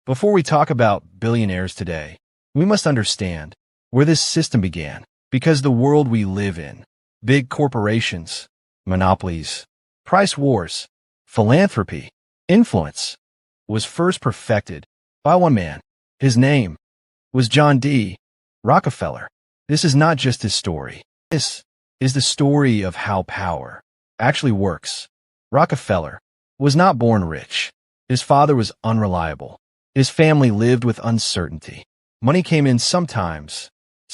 Before we talk about billionaires today, we must understand where this system began, because the world we live in, big corporations, monopolies, price wars, philanthropy, influence, was first perfected by one man. His name was John D. Rockefeller. This is not just his story. This is the story of how power actually works. Rockefeller was not born rich. His father was unreliable. His family lived with uncertainty. Money came in sometimes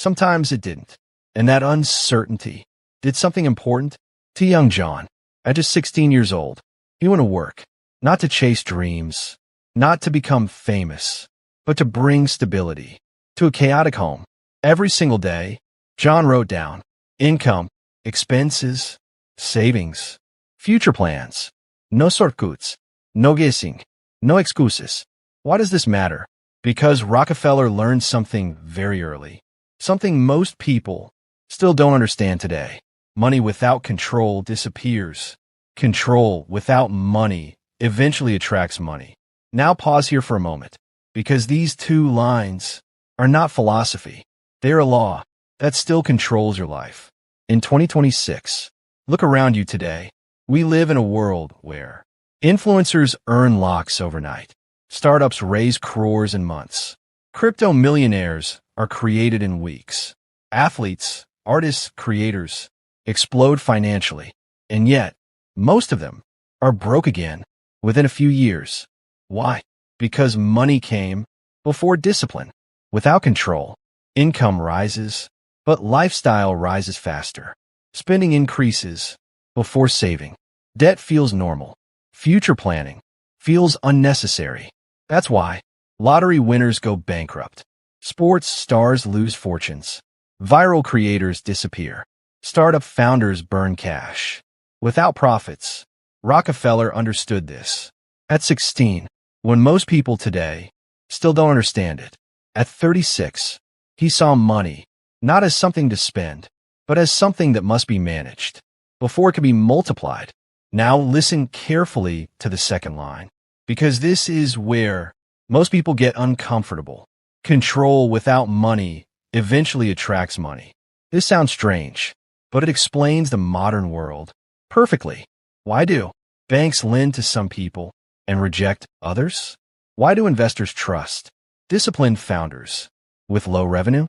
it didn't. And that uncertainty did something important to young John. At just 16 years old, he went to work, not to chase dreams, not to become famous, but to bring stability to a chaotic home. Every single day, John wrote down income, expenses, savings, future plans. No shortcuts, no guessing, no excuses. Why does this matter? Because Rockefeller learned something very early, something most people still don't understand today. Money without control disappears. Control without money eventually attracts money. Now pause here for a moment, because these two lines are not philosophy. They're a law that still controls your life. In 2026, look around you today. We live in a world where influencers earn lakhs overnight. Startups raise crores in months. Crypto millionaires are created in weeks. Athletes, artists, creators explode financially. And yet, most of them are broke again within a few years. Why? Because money came before discipline. Without control, income rises, but lifestyle rises faster. Spending increases before saving. Debt feels normal. Future planning feels unnecessary. That's why lottery winners go bankrupt. Sports stars lose fortunes. Viral creators disappear. Startup founders burn cash. Without profits, Rockefeller understood this. At 16, when most people today still don't understand it. At 36, he saw money not as something to spend, but as something that must be managed before it could be multiplied. Now listen carefully to the second line, because this is where most people get uncomfortable. Control without money eventually attracts money. This sounds strange, but it explains the modern world perfectly. Why do banks lend to some people and reject others? Why do investors trust disciplined founders with low revenue?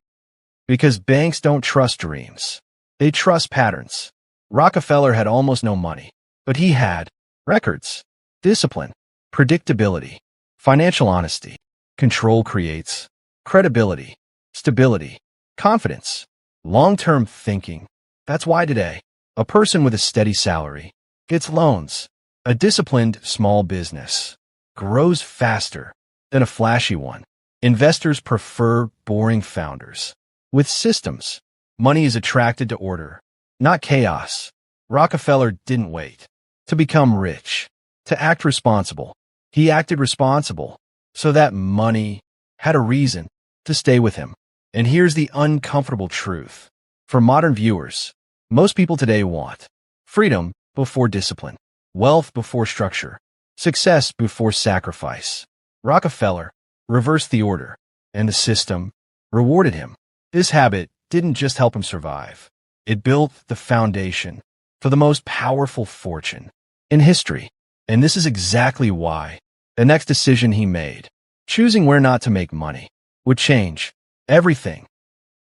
Because banks don't trust dreams. They trust patterns. Rockefeller had almost no money, but he had records, discipline, predictability, financial honesty. Control creates credibility, stability, confidence, long-term thinking. That's why today, a person with a steady salary gets loans. A disciplined small business grows faster than a flashy one. Investors prefer boring founders with systems. Money is attracted to order, not chaos. Rockefeller didn't wait to become rich, to act responsible. He acted responsible so that money had a reason to stay with him. And here's the uncomfortable truth. For modern viewers, most people today want freedom before discipline, wealth before structure, success before sacrifice. Rockefeller reversed the order, and the system rewarded him. This habit didn't just help him survive. It built the foundation for the most powerful fortune in history. And this is exactly why the next decision he made, choosing where not to make money, would change everything.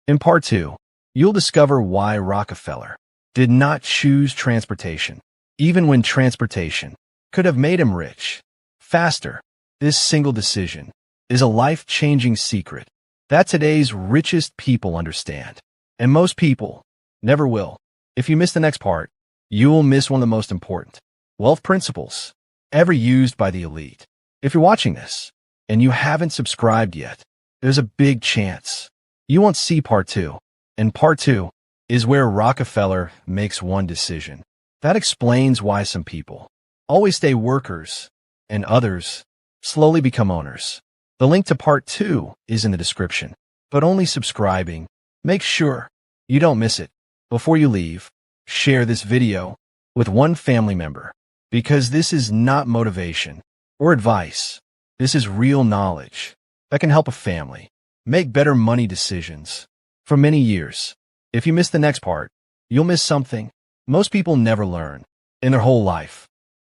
In part 2, you'll discover why Rockefeller did not choose transportation, even when transportation could have made him rich faster. This single decision is a life-changing secret that today's richest people understand, and most people never will. If you miss the next part, you will miss one of the most important wealth principles ever used by the elite. If you're watching this and you haven't subscribed yet, there's a big chance you won't see part 2. And part 2 is where Rockefeller makes one decision that explains why some people always stay workers and others slowly become owners. The link to part 2 is in the description, but only subscribing. Make sure you don't miss it. Before you leave, share this video with one family member, because this is not motivation or advice. This is real knowledge that can help a family make better money decisions for many years. If you miss the next part, you'll miss something most people never learn in their whole life.